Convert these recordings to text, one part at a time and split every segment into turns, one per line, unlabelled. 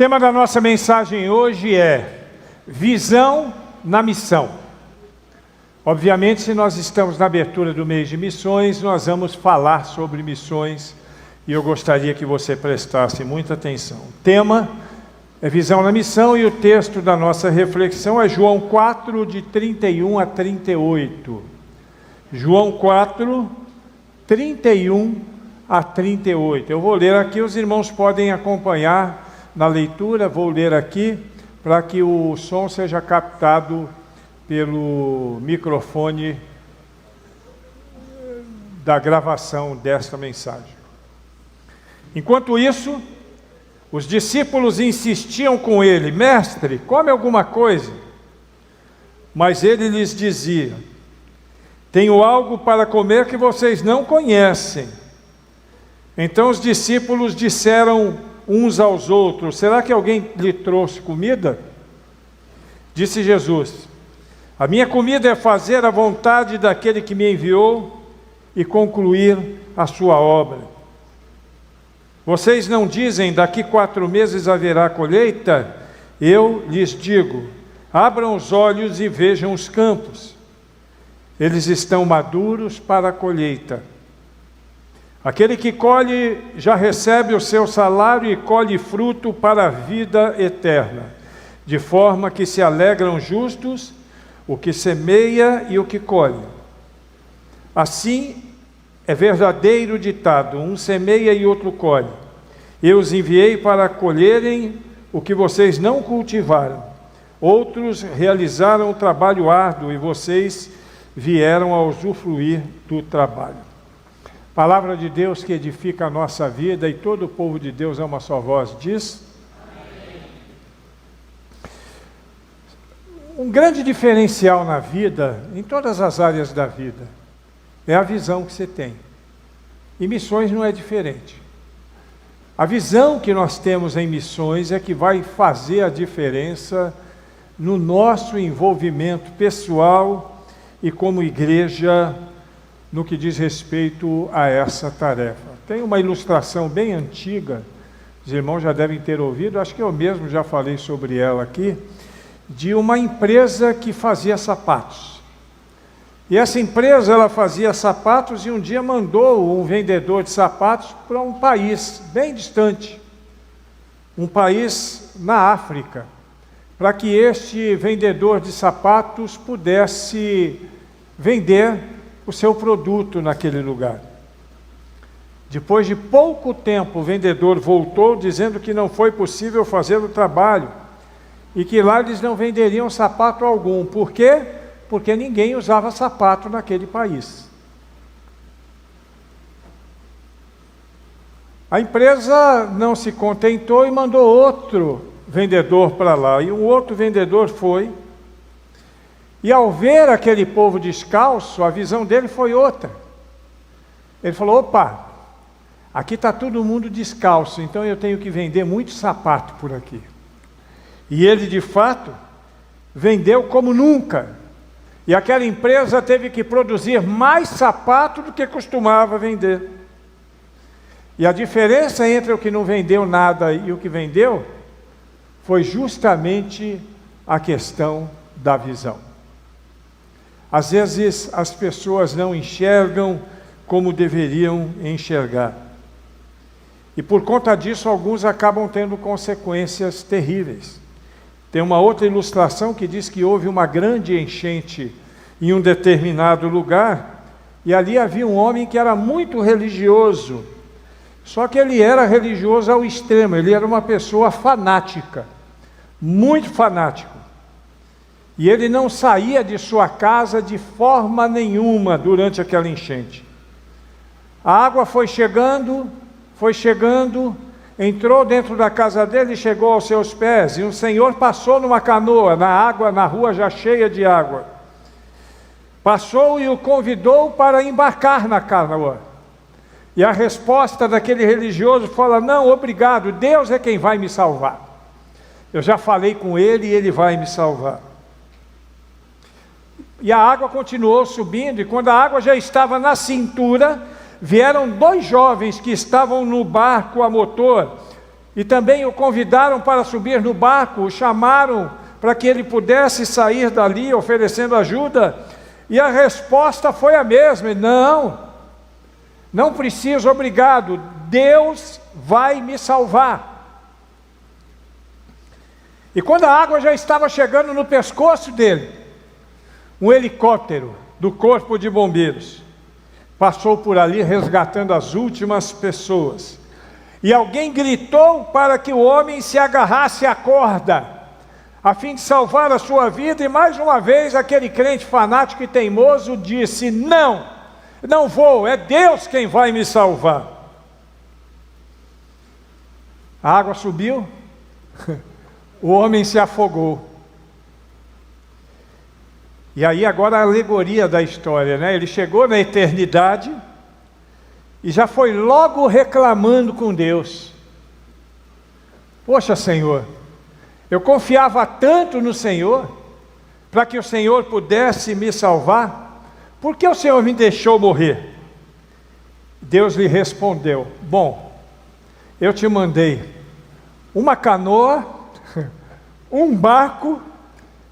tema da nossa mensagem hoje é visão na missão. Obviamente, se nós estamos na abertura do mês de missões, nós vamos falar sobre missões e eu gostaria que você prestasse muita atenção. O tema é visão na missão e o texto da nossa reflexão é João 4, de 31 a 38. João 4, 31 a 38. Eu vou ler aqui, os irmãos podem acompanhar na leitura, vou ler aqui para que o som seja captado pelo microfone da gravação desta mensagem. Enquanto isso, os discípulos insistiam com ele: mestre, come alguma coisa. Mas ele lhes dizia: tenho algo para comer que vocês não conhecem. Então os discípulos disseram uns aos outros: será que alguém lhe trouxe comida? Disse Jesus: a minha comida é fazer a vontade daquele que me enviou e concluir a sua obra. Vocês não dizem, daqui 4 meses haverá colheita? Eu lhes digo, abram os olhos e vejam os campos. Eles estão maduros para a colheita. Aquele que colhe já recebe o seu salário e colhe fruto para a vida eterna, de forma que se alegram justos, o que semeia e o que colhe. Assim é verdadeiro ditado: um semeia e outro colhe. Eu os enviei para colherem o que vocês não cultivaram. Outros realizaram o trabalho árduo e vocês vieram a usufruir do trabalho. Palavra de Deus que edifica a nossa vida, e todo o povo de Deus é uma só voz, diz: amém. Um grande diferencial na vida, em todas as áreas da vida, é a visão que você tem. E missões não é diferente. A visão que nós temos em missões é que vai fazer a diferença no nosso envolvimento pessoal e como igreja, no que diz respeito a essa tarefa. Tem uma ilustração bem antiga, os irmãos já devem ter ouvido, acho que eu mesmo já falei sobre ela aqui, de uma empresa que fazia sapatos. E essa empresa, ela fazia sapatos e um dia mandou um vendedor de sapatos para um país bem distante, um país na África, para que este vendedor de sapatos pudesse vender o seu produto naquele lugar. Depois de pouco tempo, o vendedor voltou dizendo que não foi possível fazer o trabalho e que lá eles não venderiam sapato algum. Por quê? Porque ninguém usava sapato naquele país. A empresa não se contentou e mandou outro vendedor para lá. E um outro vendedor foi. E ao ver aquele povo descalço, a visão dele foi outra. Ele falou: opa, aqui está todo mundo descalço, então eu tenho que vender muito sapato por aqui. E ele, de fato, vendeu como nunca. E aquela empresa teve que produzir mais sapato do que costumava vender. E a diferença entre o que não vendeu nada e o que vendeu foi justamente a questão da visão. Às vezes as pessoas não enxergam como deveriam enxergar. E por conta disso, alguns acabam tendo consequências terríveis. Tem uma outra ilustração que diz que houve uma grande enchente em um determinado lugar, e ali havia um homem que era muito religioso, só que ele era religioso ao extremo, ele era uma pessoa fanática, muito fanático. E ele não saía de sua casa de forma nenhuma durante aquela enchente. A água foi chegando, entrou dentro da casa dele e chegou aos seus pés. E um senhor passou numa canoa, na água, na rua já cheia de água. Passou e o convidou para embarcar na canoa. E a resposta daquele religioso fala: não, obrigado, Deus é quem vai me salvar. Eu já falei com ele e ele vai me salvar. E a água continuou subindo, e quando a água já estava na cintura, vieram 2 jovens que estavam no barco a motor, e também o convidaram para subir no barco, o chamaram para que ele pudesse sair dali oferecendo ajuda, e a resposta foi a mesma: não preciso, obrigado, Deus vai me salvar. E quando a água já estava chegando no pescoço dele, um helicóptero do Corpo de Bombeiros passou por ali resgatando as últimas pessoas. E alguém gritou para que o homem se agarrasse à corda, a fim de salvar a sua vida, e mais uma vez aquele crente fanático e teimoso disse: não vou, é Deus quem vai me salvar. A água subiu, o homem se afogou. E aí agora a alegoria da história, né? Ele chegou na eternidade e já foi logo reclamando com Deus: poxa, Senhor, eu confiava tanto no Senhor, para que o Senhor pudesse me salvar, por que o Senhor me deixou morrer? Deus lhe respondeu: bom, eu te mandei uma canoa, um barco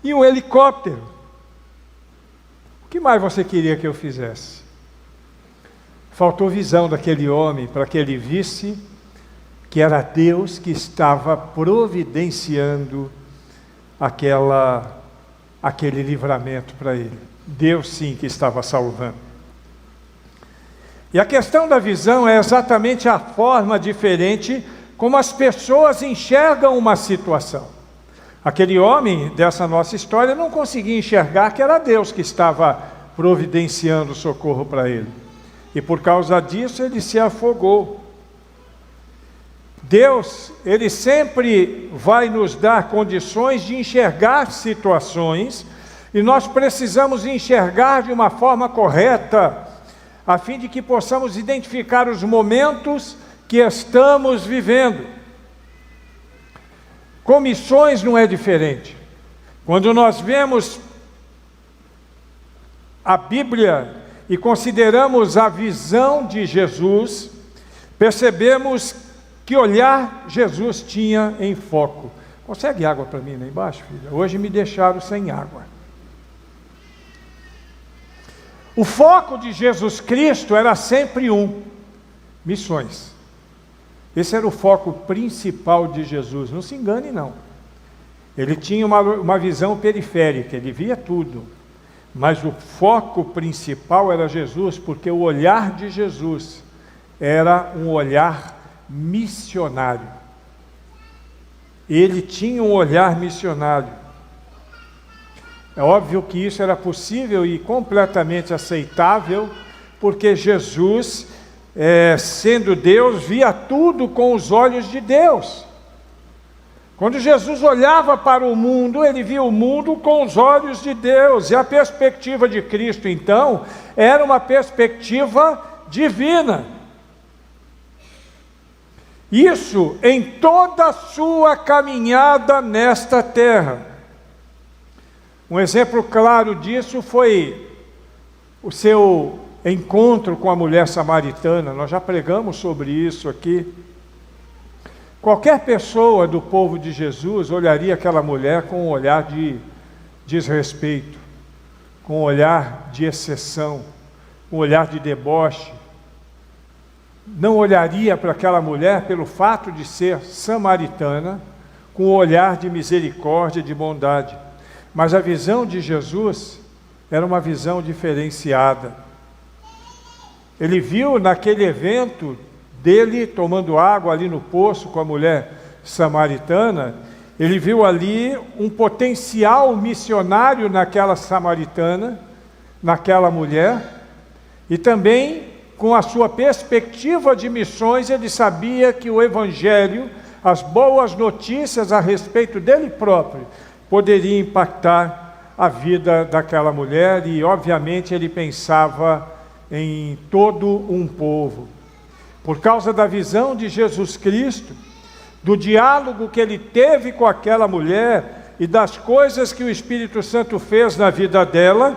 e um helicóptero. O que mais você queria que eu fizesse? Faltou visão daquele homem para que ele visse que era Deus que estava providenciando aquele livramento para ele. Deus sim que estava salvando. E a questão da visão é exatamente a forma diferente como as pessoas enxergam uma situação. Aquele homem dessa nossa história não conseguia enxergar que era Deus que estava providenciando socorro para ele. E por causa disso ele se afogou. Deus, Ele sempre vai nos dar condições de enxergar situações, e nós precisamos enxergar de uma forma correta, a fim de que possamos identificar os momentos que estamos vivendo. Com missões não é diferente. Quando nós vemos a Bíblia e consideramos a visão de Jesus, percebemos que olhar Jesus tinha em foco. Consegue água para mim lá embaixo, filha? Hoje me deixaram sem água. O foco de Jesus Cristo era sempre missões. Esse era o foco principal de Jesus, não se engane não. Ele tinha uma visão periférica, ele via tudo. Mas o foco principal era Jesus, porque o olhar de Jesus era um olhar missionário. Ele tinha um olhar missionário. É óbvio que isso era possível e completamente aceitável, porque Jesus, sendo Deus, via tudo com os olhos de Deus. Quando Jesus olhava para o mundo, ele via o mundo com os olhos de Deus, e a perspectiva de Cristo, então, era uma perspectiva divina. Isso em toda a sua caminhada nesta terra. Um exemplo claro disso foi o seu encontro com a mulher samaritana. Nós já pregamos sobre isso aqui. Qualquer pessoa do povo de Jesus olharia aquela mulher com um olhar de desrespeito, com um olhar de exceção, com um olhar de deboche. Não olharia para aquela mulher pelo fato de ser samaritana, com um olhar de misericórdia, de bondade. Mas a visão de Jesus era uma visão diferenciada. Ele viu naquele evento dele tomando água ali no poço com a mulher samaritana, ele viu ali um potencial missionário naquela samaritana, naquela mulher, e também com a sua perspectiva de missões, ele sabia que o Evangelho, as boas notícias a respeito dele próprio, poderia impactar a vida daquela mulher, e obviamente ele pensava em todo um povo. Por causa da visão de Jesus Cristo, do diálogo que ele teve com aquela mulher e das coisas que o Espírito Santo fez na vida dela,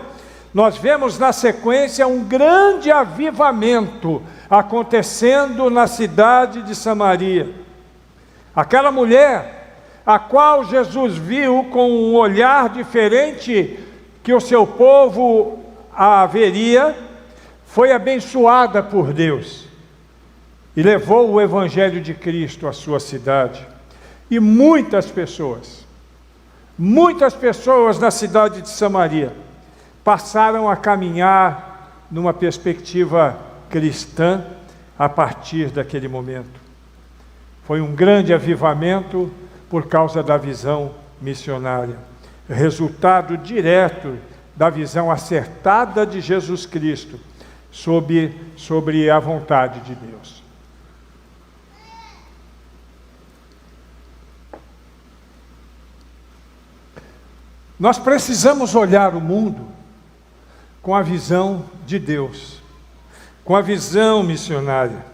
nós vemos na sequência um grande avivamento acontecendo na cidade de Samaria. Aquela mulher, a qual Jesus viu com um olhar diferente que o seu povo a veria, foi abençoada por Deus e levou o Evangelho de Cristo à sua cidade. E muitas pessoas na cidade de Samaria passaram a caminhar numa perspectiva cristã a partir daquele momento. Foi um grande avivamento por causa da visão missionária, resultado direto da visão acertada de Jesus Cristo sobre a vontade de Deus. Nós precisamos olhar o mundo com a visão de Deus, com a visão missionária.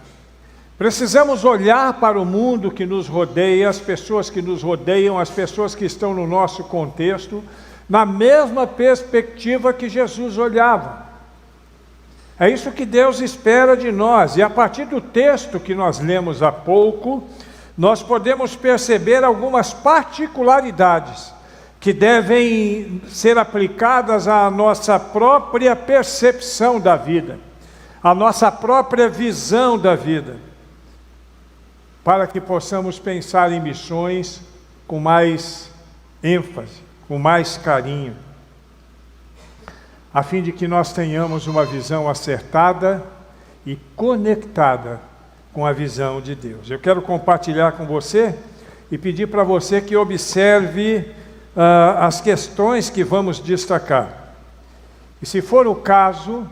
Precisamos olhar para o mundo que nos rodeia, as pessoas que nos rodeiam, as pessoas que estão no nosso contexto, na mesma perspectiva que Jesus olhava. É isso que Deus espera de nós, e a partir do texto que nós lemos há pouco, nós podemos perceber algumas particularidades que devem ser aplicadas à nossa própria percepção da vida, à nossa própria visão da vida, para que possamos pensar em missões com mais ênfase, com mais carinho, a fim de que nós tenhamos uma visão acertada e conectada com a visão de Deus. Eu quero compartilhar com você e pedir para você que observe as questões que vamos destacar. E se for o caso,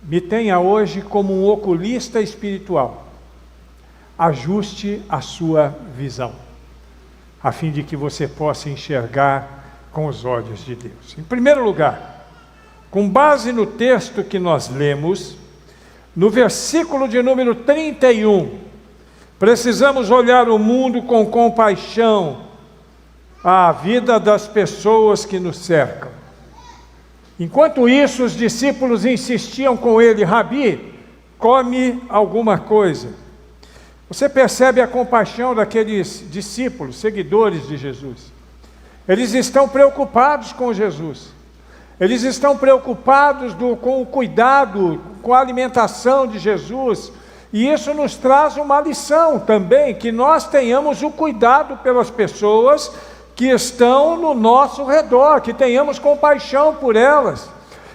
me tenha hoje como um oculista espiritual. Ajuste a sua visão, a fim de que você possa enxergar com os olhos de Deus. Em primeiro lugar, com base no texto que nós lemos, no versículo de número 31, precisamos olhar o mundo com compaixão, a vida das pessoas que nos cercam. Enquanto isso, os discípulos insistiam com ele: Rabi, come alguma coisa. Você percebe a compaixão daqueles discípulos, seguidores de Jesus. Eles estão preocupados com Jesus. Eles estão preocupados com o cuidado, com a alimentação de Jesus. E isso nos traz uma lição também, que nós tenhamos o cuidado pelas pessoas que estão no nosso redor, que tenhamos compaixão por elas.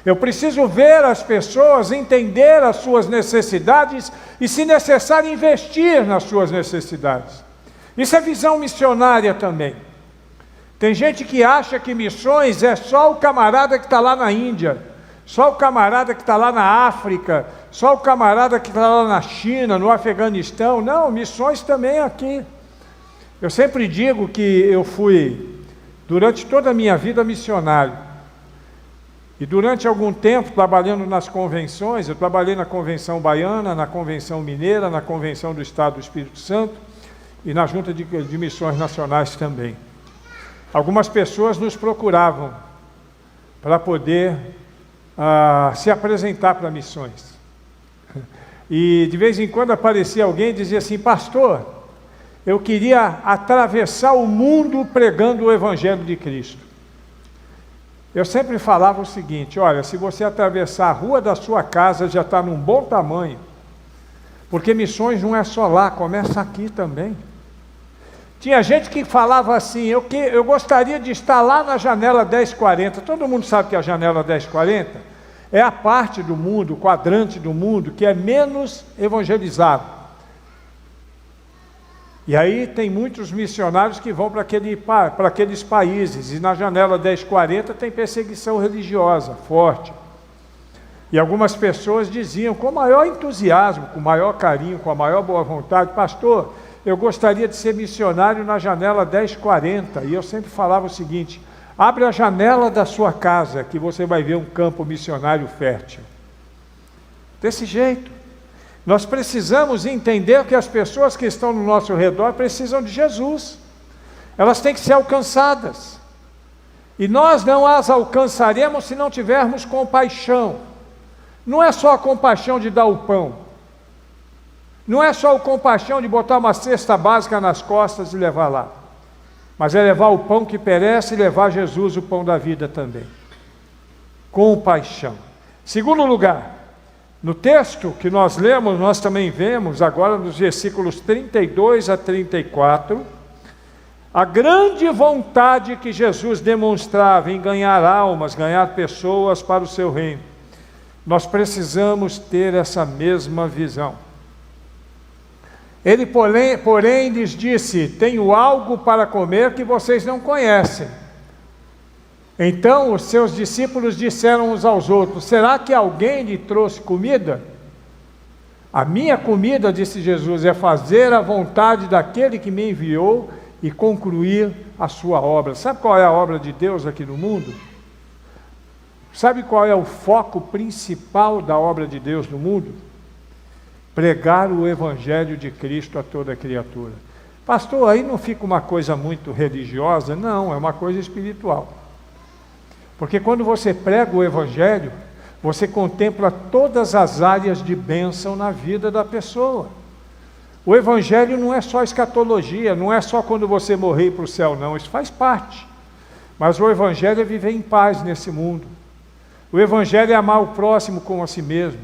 Eu preciso ver as pessoas, entender as suas necessidades e, se necessário, investir nas suas necessidades. Isso é visão missionária também. Tem gente que acha que missões é só o camarada que está lá na Índia, só o camarada que está lá na África, só o camarada que está lá na China, no Afeganistão. Não, missões também aqui. Eu sempre digo que eu fui, durante toda a minha vida, missionário. E durante algum tempo, trabalhando nas convenções, eu trabalhei na Convenção Baiana, na Convenção Mineira, na Convenção do Estado do Espírito Santo e na Junta de Missões Nacionais também. Algumas pessoas nos procuravam para poder se apresentar para missões. E de vez em quando aparecia alguém e dizia assim: pastor, eu queria atravessar o mundo pregando o Evangelho de Cristo. Eu sempre falava o seguinte: olha, se você atravessar a rua da sua casa, já está num bom tamanho, porque missões não é só lá, começa aqui também. Tinha gente que falava assim: eu gostaria de estar lá na janela 1040. Todo mundo sabe que a janela 1040 é a parte do mundo, o quadrante do mundo, que é menos evangelizado. E aí tem muitos missionários que vão para aqueles países, e na janela 1040 tem perseguição religiosa forte. E algumas pessoas diziam com o maior entusiasmo, com o maior carinho, com a maior boa vontade: pastor, eu gostaria de ser missionário na janela 1040. E eu sempre falava o seguinte: abre a janela da sua casa, que você vai ver um campo missionário fértil. Desse jeito. Nós precisamos entender que as pessoas que estão no nosso redor precisam de Jesus. Elas têm que ser alcançadas. E nós não as alcançaremos se não tivermos compaixão. Não é só a compaixão de dar o pão. Não é só o compaixão de botar uma cesta básica nas costas e levar lá, mas é levar o pão que perece e levar Jesus o pão da vida também. Compaixão. Segundo lugar, no texto que nós lemos, nós também vemos agora nos versículos 32 a 34, a grande vontade que Jesus demonstrava em ganhar almas, ganhar pessoas para o seu reino. Nós precisamos ter essa mesma visão. Ele, porém, lhes disse: tenho algo para comer que vocês não conhecem. Então os seus discípulos disseram uns aos outros: será que alguém lhe trouxe comida? A minha comida, disse Jesus, é fazer a vontade daquele que me enviou e concluir a sua obra. Sabe qual é a obra de Deus aqui no mundo? Sabe qual é o foco principal da obra de Deus no mundo? Pregar o Evangelho de Cristo a toda criatura. Pastor, aí não fica uma coisa muito religiosa? Não, é uma coisa espiritual. Porque quando você prega o Evangelho, você contempla todas as áreas de bênção na vida da pessoa. O Evangelho não é só escatologia, não é só quando você morrer para o céu, não, isso faz parte. Mas o Evangelho é viver em paz nesse mundo. O Evangelho é amar o próximo como a si mesmo.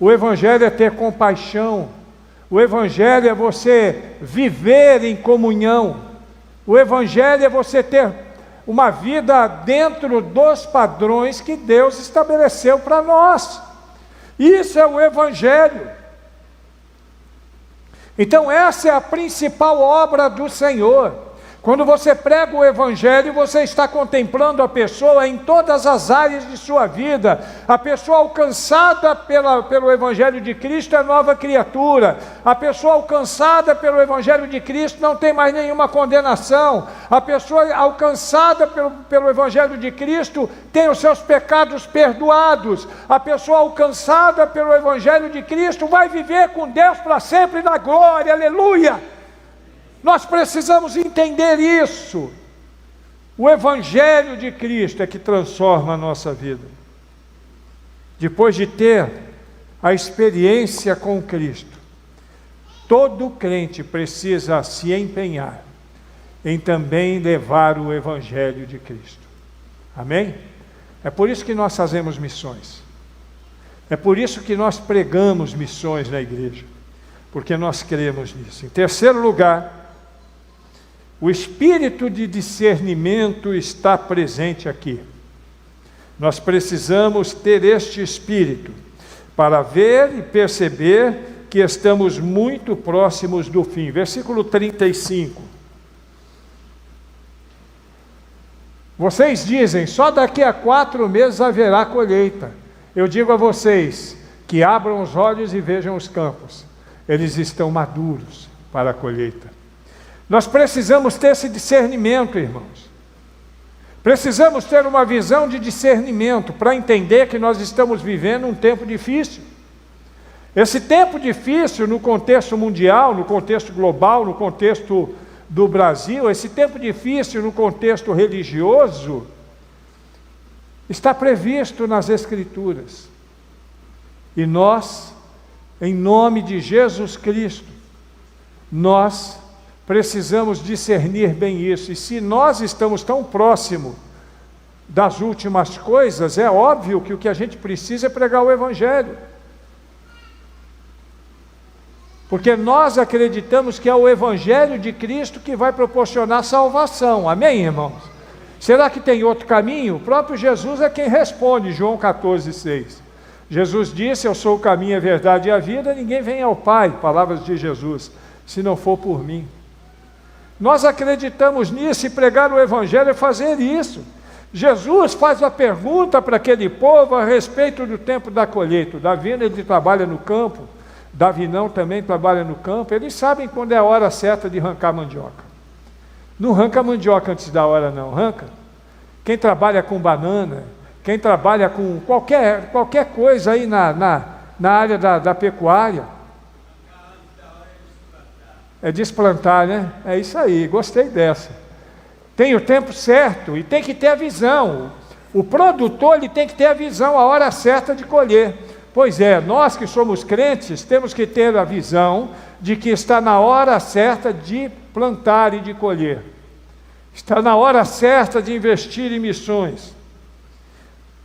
O Evangelho é ter compaixão. O Evangelho é você viver em comunhão. O Evangelho é você ter uma vida dentro dos padrões que Deus estabeleceu para nós. Isso é o Evangelho. Então essa é a principal obra do Senhor. Quando você prega o Evangelho, você está contemplando a pessoa em todas as áreas de sua vida. A pessoa alcançada pelo Evangelho de Cristo é nova criatura. A pessoa alcançada pelo Evangelho de Cristo não tem mais nenhuma condenação. A pessoa alcançada pelo Evangelho de Cristo tem os seus pecados perdoados. A pessoa alcançada pelo Evangelho de Cristo vai viver com Deus para sempre na glória. Aleluia! Nós precisamos entender isso. O Evangelho de Cristo é que transforma a nossa vida. Depois de ter a experiência com Cristo, todo crente precisa se empenhar em também levar o Evangelho de Cristo. Amém? É por isso que nós fazemos missões. É por isso que nós pregamos missões na igreja. Porque nós cremos nisso. Em terceiro lugar, o espírito de discernimento está presente aqui. Nós precisamos ter este espírito para ver e perceber que estamos muito próximos do fim. Versículo 35. Vocês dizem, só daqui a 4 meses haverá colheita. Eu digo a vocês, que abram os olhos e vejam os campos. Eles estão maduros para a colheita. Nós precisamos ter esse discernimento, irmãos. Precisamos ter uma visão de discernimento para entender que nós estamos vivendo um tempo difícil. Esse tempo difícil no contexto mundial, no contexto global, no contexto do Brasil, esse tempo difícil no contexto religioso, está previsto nas Escrituras. E nós, em nome de Jesus Cristo, nós precisamos discernir bem isso. E se nós estamos tão próximo das últimas coisas, é óbvio que o que a gente precisa é pregar o Evangelho. Porque nós acreditamos que é o Evangelho de Cristo que vai proporcionar salvação. Amém, irmãos? Será que tem outro caminho? O próprio Jesus é quem responde, João 14,6. Jesus disse, eu sou o caminho, a verdade e a vida, ninguém vem ao Pai, palavras de Jesus, se não for por mim. Nós acreditamos nisso e pregar o Evangelho é fazer isso. Jesus faz a pergunta para aquele povo a respeito do tempo da colheita. Davi, ele trabalha no campo, Davinão também trabalha no campo, eles sabem quando é a hora certa de arrancar mandioca. Não arranca mandioca antes da hora não, arranca. Quem trabalha com banana, quem trabalha com qualquer coisa aí na área da pecuária, é desplantar, né? É isso aí, gostei dessa. Tem o tempo certo e tem que ter a visão. O produtor ele tem que ter a visão, a hora certa de colher. Pois é, nós que somos crentes, temos que ter a visão de que está na hora certa de plantar e de colher. Está na hora certa de investir em missões.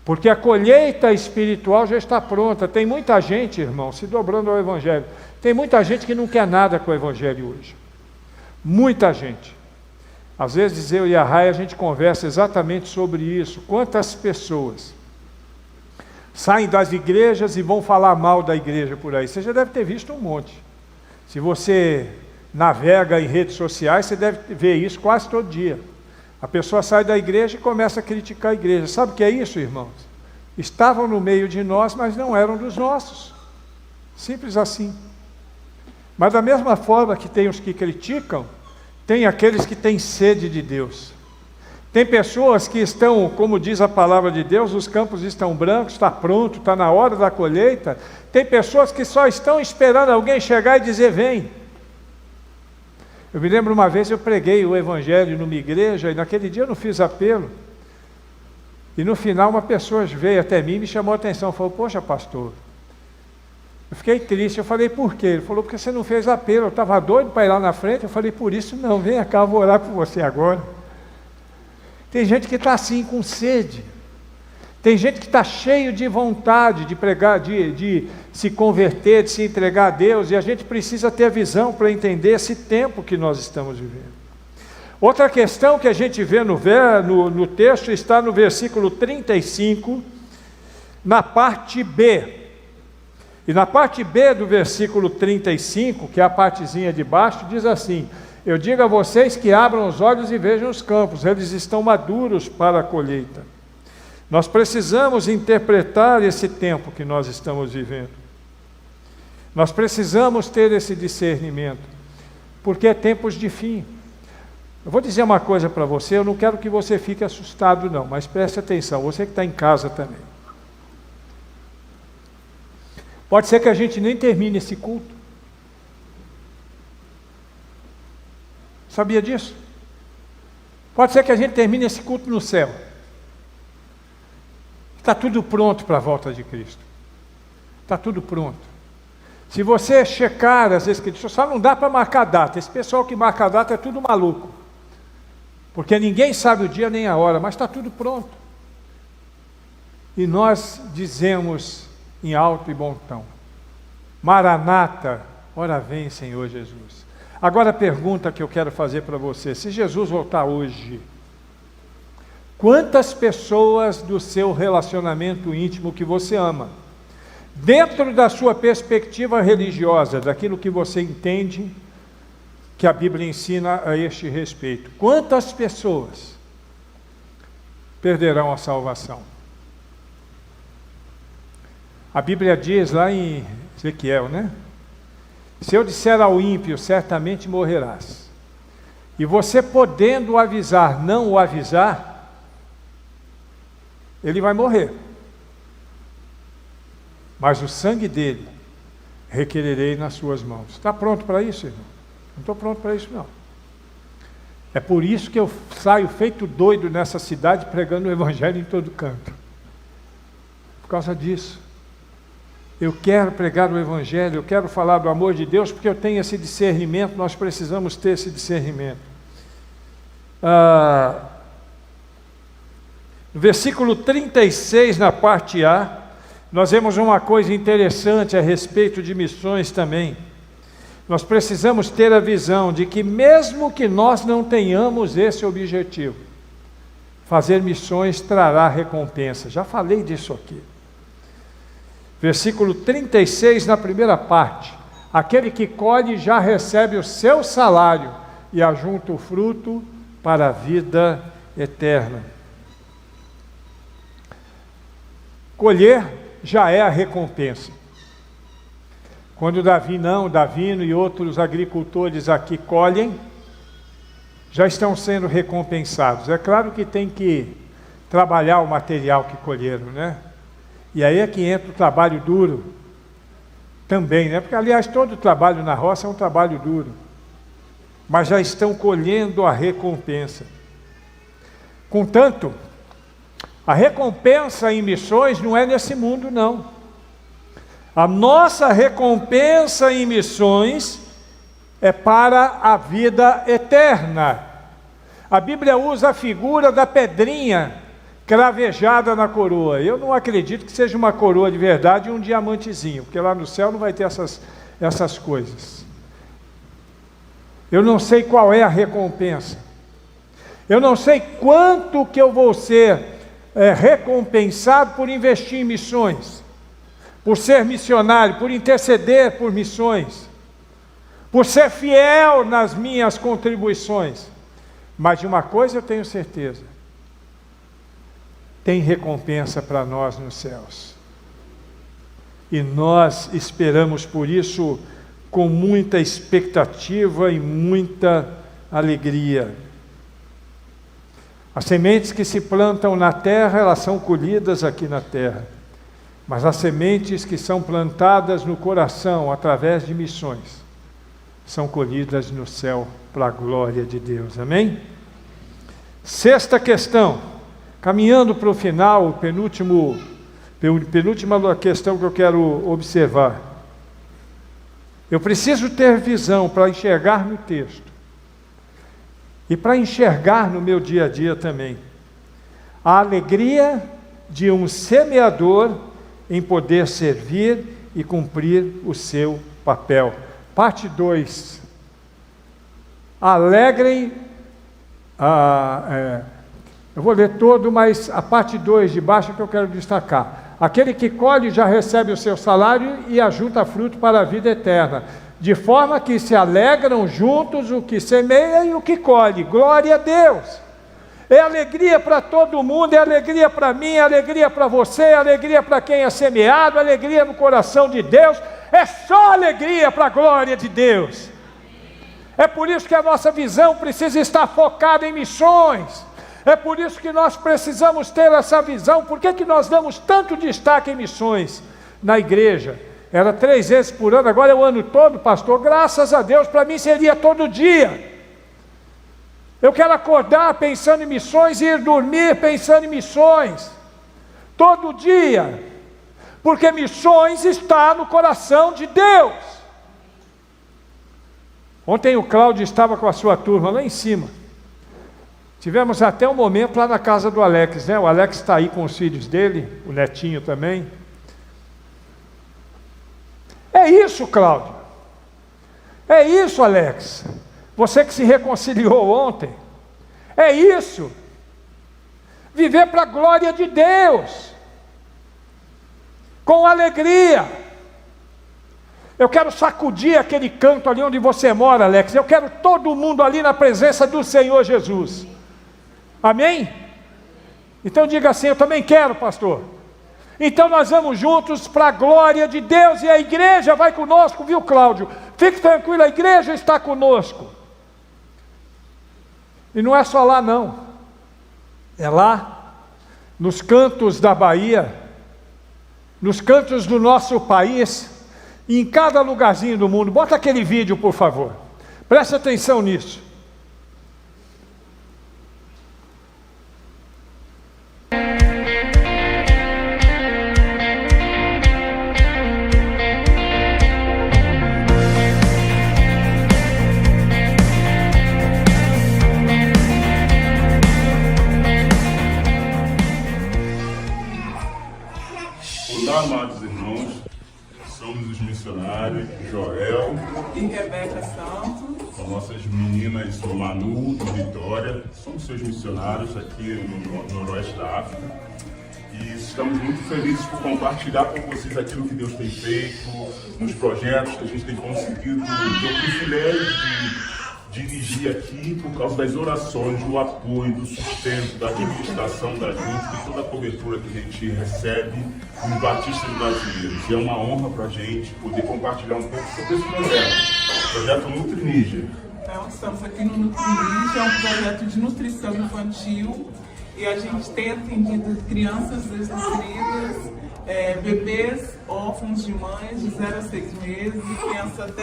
Porque a colheita espiritual já está pronta. Tem muita gente, irmão, se dobrando ao Evangelho. Tem muita gente que não quer nada com o Evangelho hoje. Muita gente. Às vezes eu e a Raia a gente conversa exatamente sobre isso. Quantas pessoas saem das igrejas e vão falar mal da igreja por aí? Você já deve ter visto um monte. Se você navega em redes sociais, você deve ver isso quase todo dia. A pessoa sai da igreja e começa a criticar a igreja. Sabe o que é isso, irmãos? Estavam no meio de nós, mas não eram dos nossos. Simples assim. Mas da mesma forma que tem os que criticam, tem aqueles que têm sede de Deus. Tem pessoas que estão, como diz a palavra de Deus, os campos estão brancos, está pronto, está na hora da colheita. Tem pessoas que só estão esperando alguém chegar e dizer, vem. Eu me lembro uma vez, eu preguei o Evangelho numa igreja, e naquele dia eu não fiz apelo. E no final uma pessoa veio até mim e me chamou a atenção, falou, poxa pastor, eu fiquei triste. Eu falei, por quê? Ele falou, porque você não fez apelo, eu estava doido para ir lá na frente. Eu falei, por isso não, vem cá, eu vou orar por você agora. Tem gente que está assim, com sede. Tem gente que está cheio de vontade de pregar, de se converter, de se entregar a Deus, e a gente precisa ter visão para entender esse tempo que nós estamos vivendo. Outra questão que a gente vê no texto está no versículo 35, na parte B. E na parte B do versículo 35, que é a partezinha de baixo, diz assim, eu digo a vocês que abram os olhos e vejam os campos, eles estão maduros para a colheita. Nós precisamos interpretar esse tempo que nós estamos vivendo. Nós precisamos ter esse discernimento, porque é tempos de fim. Eu vou dizer uma coisa para você, eu não quero que você fique assustado não, mas preste atenção, você que está em casa também. Pode ser que a gente nem termine esse culto. Sabia disso? Pode ser que a gente termine esse culto no céu. Está tudo pronto para a volta de Cristo. Está tudo pronto. Se você checar as Escrituras, só não dá para marcar data. Esse pessoal que marca data é tudo maluco. Porque ninguém sabe o dia nem a hora, mas está tudo pronto. E nós dizemos em alto e bom tom, Maranata, ora vem Senhor Jesus. Agora a pergunta que eu quero fazer para você, se Jesus voltar hoje, quantas pessoas do seu relacionamento íntimo que você ama, dentro da sua perspectiva religiosa, daquilo que você entende que a Bíblia ensina a este respeito, quantas pessoas perderão a salvação? A Bíblia diz lá em Ezequiel, né? Se eu disser ao ímpio, certamente morrerás, e você podendo avisar, não o avisar, ele vai morrer. Mas o sangue dele requererei nas suas mãos. Está pronto para isso, irmão? Não estou pronto para isso, não. É por isso que eu saio feito doido nessa cidade pregando o Evangelho em todo canto. Por causa disso. Eu quero pregar o Evangelho, eu quero falar do amor de Deus, porque eu tenho esse discernimento, nós precisamos ter esse discernimento. No versículo 36, na parte A, nós vemos uma coisa interessante a respeito de missões também. Nós precisamos ter a visão de que mesmo que nós não tenhamos esse objetivo, fazer missões trará recompensa. Já falei disso aqui. Versículo 36, na primeira parte. Aquele que colhe já recebe o seu salário e ajunta o fruto para a vida eterna. Colher já é a recompensa. Quando Davino e outros agricultores aqui colhem, já estão sendo recompensados. É claro que tem que trabalhar o material que colheram, né? E aí é que entra o trabalho duro também, né? Porque, aliás, todo trabalho na roça é um trabalho duro. Mas já estão colhendo a recompensa. Contanto, a recompensa em missões não é nesse mundo, não. A nossa recompensa em missões é para a vida eterna. A Bíblia usa a figura da pedrinha cravejada na coroa. Eu não acredito que seja uma coroa de verdade e um diamantezinho, porque lá no céu não vai ter essas coisas. Eu não sei qual é a recompensa. Eu não sei quanto que eu vou ser recompensado por investir em missões, por ser missionário, por interceder por missões, por ser fiel nas minhas contribuições. Mas de uma coisa eu tenho certeza: tem recompensa para nós nos céus. E nós esperamos por isso com muita expectativa e muita alegria. As sementes que se plantam na terra, elas são colhidas aqui na terra. Mas as sementes que são plantadas no coração, através de missões, são colhidas no céu para a glória de Deus. Amém? Sexta questão, caminhando para o final, penúltima questão que eu quero observar. Eu preciso ter visão para enxergar no texto e para enxergar no meu dia a dia também a alegria de um semeador em poder servir e cumprir o seu papel. Parte 2. Alegrem, eu vou ler todo, mas a parte 2 de baixo que eu quero destacar. Aquele que colhe já recebe o seu salário e ajunta fruto para a vida eterna, de forma que se alegram juntos o que semeia e o que colhe. Glória a Deus! É alegria para todo mundo, é alegria para mim, é alegria para você, é alegria para quem é semeado, é alegria no coração de Deus, é só alegria para a glória de Deus. É por isso que a nossa visão precisa estar focada em missões. É por isso que nós precisamos ter essa visão. Por que nós damos tanto destaque em missões na igreja? Era 3 vezes por ano, agora é o ano todo, pastor. Graças a Deus, para mim seria todo dia. Eu quero acordar pensando em missões e ir dormir pensando em missões. Todo dia. Porque missões está no coração de Deus. Ontem o Cláudio estava com a sua turma lá em cima. Tivemos até um momento lá na casa do Alex, né? O Alex está aí com os filhos dele, o netinho também. É isso, Cláudio. É isso, Alex. Você que se reconciliou ontem. É isso. Viver para a glória de Deus. Com alegria. Eu quero sacudir aquele canto ali onde você mora, Alex. Eu quero todo mundo ali na presença do Senhor Jesus. Amém? Então diga assim: eu também quero, pastor. Então nós vamos juntos para a glória de Deus. E a igreja vai conosco, viu, Cláudio? Fique tranquilo, a igreja está conosco. E não é só lá não. É lá, nos cantos da Bahia, nos cantos do nosso país, e em cada lugarzinho do mundo. Bota aquele vídeo, por favor. Preste atenção nisso.
Olá, amados irmãos, somos os missionários Joel
e Rebeca Santos,
com nossas meninas Manu e Vitória. Somos seus missionários aqui no Noroeste da África e estamos muito felizes por compartilhar com vocês aquilo que Deus tem feito, nos projetos que a gente tem conseguido, ter o privilégio de dirigir aqui por causa das orações, do apoio, do sustento, da administração da gente, de toda a cobertura que a gente recebe dos batistas brasileiros. E é uma honra para a gente poder compartilhar um pouco sobre esse projeto Nutriníger.
Então, estamos aqui no Nutriníger, é um projeto de nutrição infantil e a gente tem atendido crianças desnutridas, bebês órfãos de mães de 0 a 6 meses e crianças até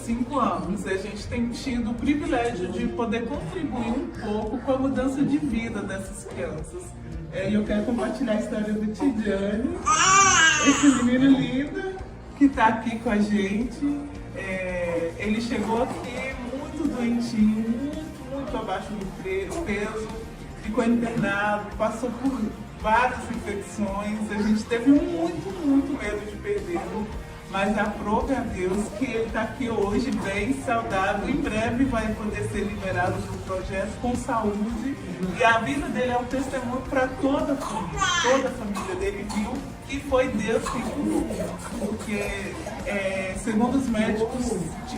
5 anos. A gente tem tido o privilégio de poder contribuir um pouco com a mudança de vida dessas crianças. E eu quero compartilhar a história do Tidiane, esse menino lindo que está aqui com a gente. Ele chegou aqui muito doentinho, muito abaixo do peso, ficou internado, passou por várias infecções. A gente teve muito medo de perdê-lo, mas aprove a Deus que ele está aqui hoje bem, saudável. Em breve vai poder ser liberado do projeto com saúde. E a vida dele é um testemunho para toda a família. Toda a família dele viu que foi Deus que curou. Porque, segundo os médicos,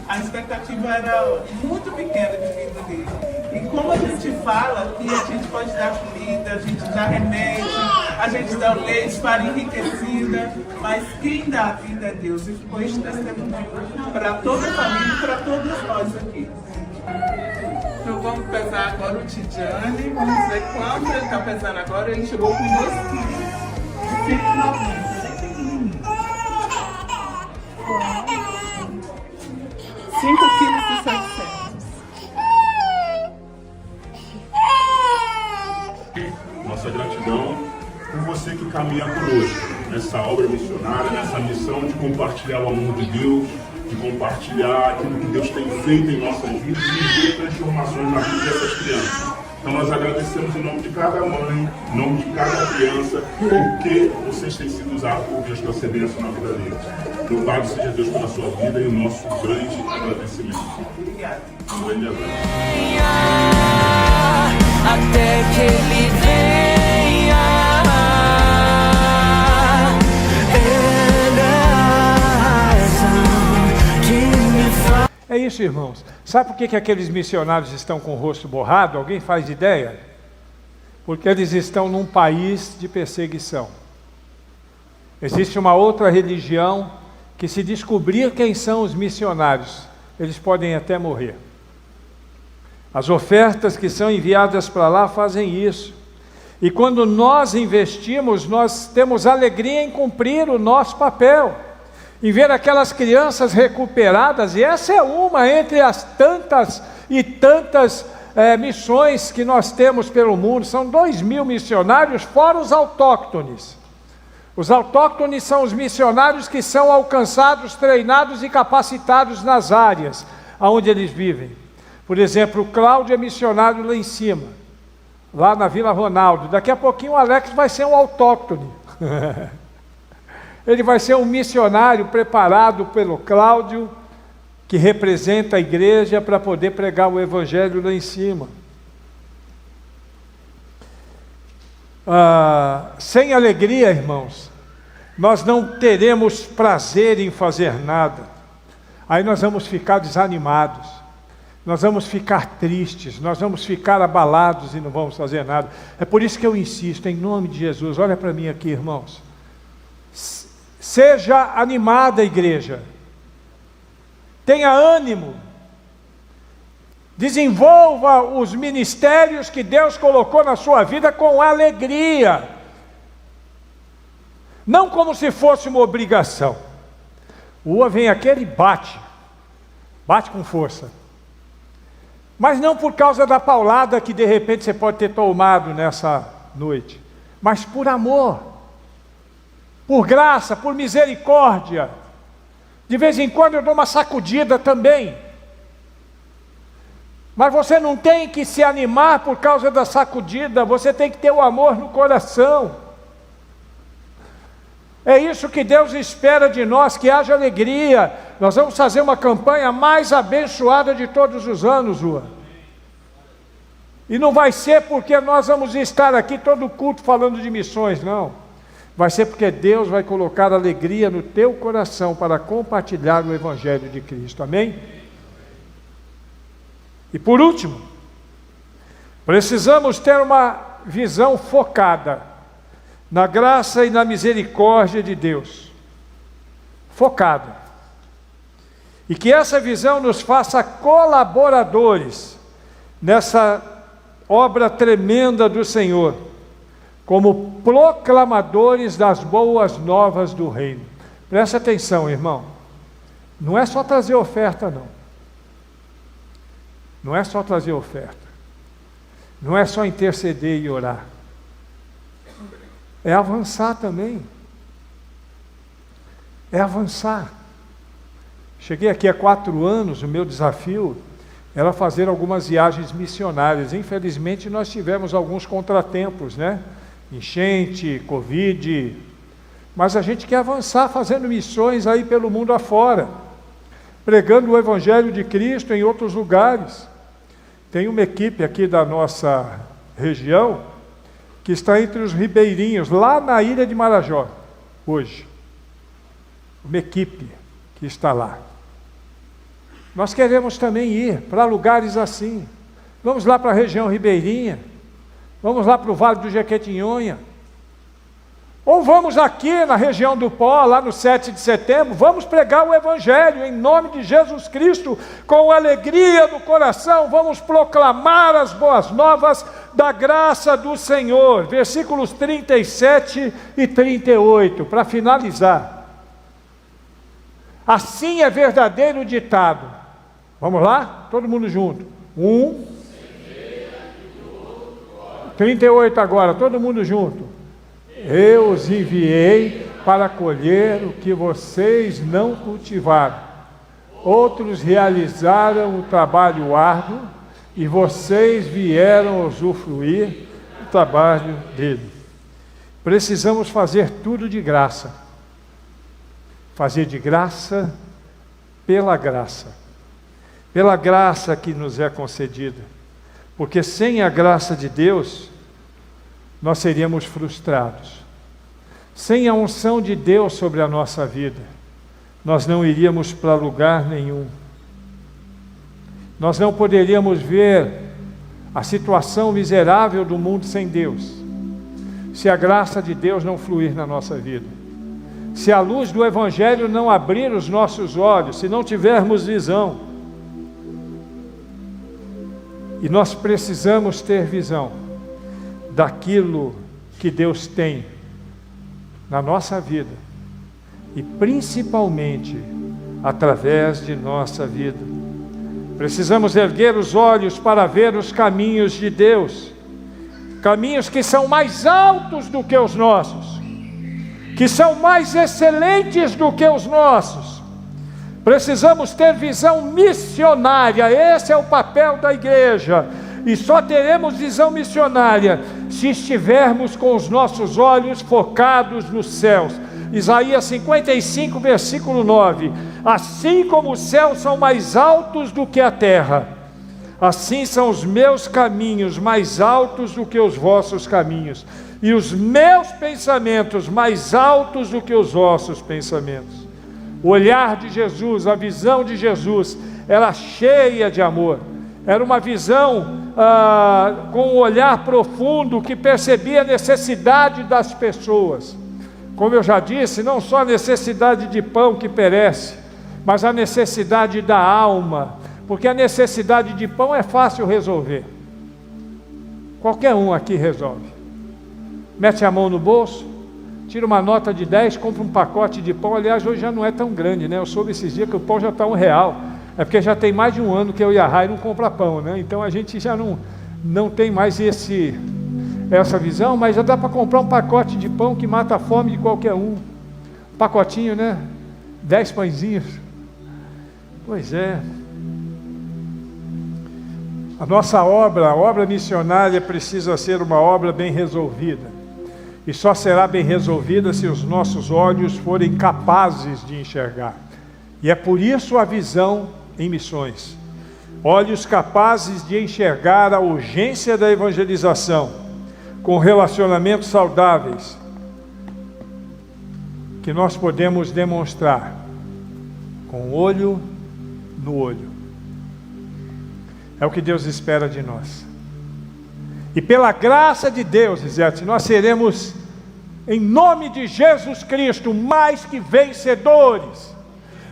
a expectativa era muito pequena de vida dele. E como a gente fala que a gente pode dar comida, a gente dá remédio, a gente dá leite, farinha enriquecida, mas quem dá a vida é Deus. E ficou esse testemunho para toda a família e para todos nós aqui. Então vamos pesar agora o Tidiane, vamos ver quanto ele está pesando agora. Ele chegou com 2 quilos. 5 quilos e 700.
Nossa gratidão por você que caminha conosco nessa obra missionária, nessa missão de compartilhar o amor de Deus, de compartilhar aquilo que Deus tem feito em nossas vidas e ver transformações na vida dessas crianças. Então nós agradecemos em nome de cada mãe, em nome de cada criança, porque vocês têm sido usados por Deus para ser bênção na vida deles. Louvado seja Deus pela sua vida e o nosso grande agradecimento.
Obrigada.
Um grande abraço.
Até que ele venha, ele é a razão que me faz.
É isso, irmãos. Sabe por que aqueles missionários estão com o rosto borrado? Alguém faz ideia? Porque eles estão num país de perseguição. Existe uma outra religião que, se descobrir quem são os missionários, eles podem até morrer. As ofertas que são enviadas para lá fazem isso. E quando nós investimos, nós temos alegria em cumprir o nosso papel, em ver aquelas crianças recuperadas. E essa é uma entre as tantas e tantas missões que nós temos pelo mundo. São 2.000 missionários, fora os autóctones. Os autóctones são os missionários que são alcançados, treinados e capacitados nas áreas onde eles vivem. Por exemplo, o Cláudio é missionário lá em cima, lá na Vila Ronaldo. Daqui a pouquinho o Alex vai ser um autóctone. Ele vai ser um missionário preparado pelo Cláudio, que representa a igreja para poder pregar o evangelho lá em cima. Sem alegria, irmãos, nós não teremos prazer em fazer nada. Aí nós vamos ficar desanimados, nós vamos ficar tristes, nós vamos ficar abalados e não vamos fazer nada. É por isso que eu insisto, em nome de Jesus, olha para mim aqui, irmãos. Seja animada, igreja. Tenha ânimo. Desenvolva os ministérios que Deus colocou na sua vida com alegria. Não como se fosse uma obrigação. Vem aquele e bate com força. Mas não por causa da paulada que de repente você pode ter tomado nessa noite, mas por amor, por graça, por misericórdia. De vez em quando eu dou uma sacudida também. Mas você não tem que se animar por causa da sacudida, você tem que ter o amor no coração. É isso que Deus espera de nós, que haja alegria. Nós vamos fazer uma campanha mais abençoada de todos os anos, Rua. E não vai ser porque nós vamos estar aqui todo culto falando de missões, não. Vai ser porque Deus vai colocar alegria no teu coração para compartilhar o Evangelho de Cristo, amém? E por último, precisamos ter uma visão focada na graça e na misericórdia de Deus. Focada. E que essa visão nos faça colaboradores nessa obra tremenda do Senhor, como proclamadores das boas novas do reino. Presta atenção, irmão. Não é só trazer oferta, não. Não é só trazer oferta. Não é só interceder e orar. É avançar também. É avançar. Cheguei aqui há 4 anos, o meu desafio era fazer algumas viagens missionárias. Infelizmente, nós tivemos alguns contratempos, né? Enchente, Covid. Mas a gente quer avançar fazendo missões aí pelo mundo afora, pregando o Evangelho de Cristo em outros lugares. Tem uma equipe aqui da nossa região que está entre os ribeirinhos, lá na ilha de Marajó, hoje. Uma equipe que está lá. Nós queremos também ir para lugares assim. Vamos lá para a região ribeirinha, vamos lá para o Vale do Jequitinhonha, ou vamos aqui na região do Pó, lá no 7 de setembro, vamos pregar o Evangelho em nome de Jesus Cristo, com alegria no coração, vamos proclamar as boas novas da graça do Senhor. Versículos 37 e 38, para finalizar. Assim é verdadeiro ditado. Vamos lá? Todo mundo junto. 38 agora, todo mundo junto. Eu os enviei para colher o que vocês não cultivaram. Outros realizaram o trabalho árduo e vocês vieram usufruir do trabalho dele. Precisamos fazer tudo de graça. Fazer de graça pela graça. Pela graça que nos é concedida. Porque sem a graça de Deus, nós seríamos frustrados. Sem a unção de Deus sobre a nossa vida, nós não iríamos para lugar nenhum. Nós não poderíamos ver a situação miserável do mundo sem Deus, se a graça de Deus não fluir na nossa vida. Se a luz do Evangelho não abrir os nossos olhos, se não tivermos visão. E nós precisamos ter visão daquilo que Deus tem na nossa vida, e principalmente através de nossa vida. Precisamos erguer os olhos para ver os caminhos de Deus, caminhos que são mais altos do que os nossos, que são mais excelentes do que os nossos. Precisamos ter visão missionária. Esse é o papel da igreja, e só teremos visão missionária se estivermos com os nossos olhos focados nos céus. Isaías 55, versículo 9: assim como os céus são mais altos do que a terra, assim são os meus caminhos mais altos do que os vossos caminhos, e os meus pensamentos mais altos do que os vossos pensamentos. O olhar de Jesus, a visão de Jesus, era cheia de amor. Era uma visão com um olhar profundo, que percebia a necessidade das pessoas. Como eu já disse, não só a necessidade de pão que perece, mas a necessidade da alma. Porque a necessidade de pão é fácil resolver. Qualquer um aqui resolve. Mete a mão no bolso, tira uma nota de 10, compra um pacote de pão. Aliás, hoje já não é tão grande, né? Eu soube esses dias que o pão já está R$1. É porque já tem mais de um ano que eu e a Rai não compra pão, né? Então a gente já não tem mais essa visão, mas já dá para comprar um pacote de pão que mata a fome de qualquer um. Pacotinho, né? 10 pãezinhos. Pois é. A nossa obra, a obra missionária, precisa ser uma obra bem resolvida. E só será bem resolvida se os nossos olhos forem capazes de enxergar. E é por isso a visão em missões. Olhos capazes de enxergar a urgência da evangelização, com relacionamentos saudáveis, que nós podemos demonstrar com olho no olho. É o que Deus espera de nós. E pela graça de Deus, Isete, nós seremos, em nome de Jesus Cristo, mais que vencedores.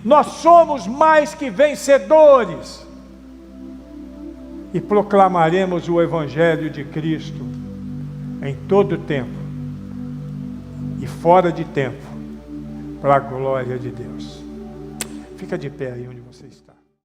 Nós somos mais que vencedores. E proclamaremos o Evangelho de Cristo em todo tempo e fora de tempo, para a glória de Deus. Fica de pé aí onde você está.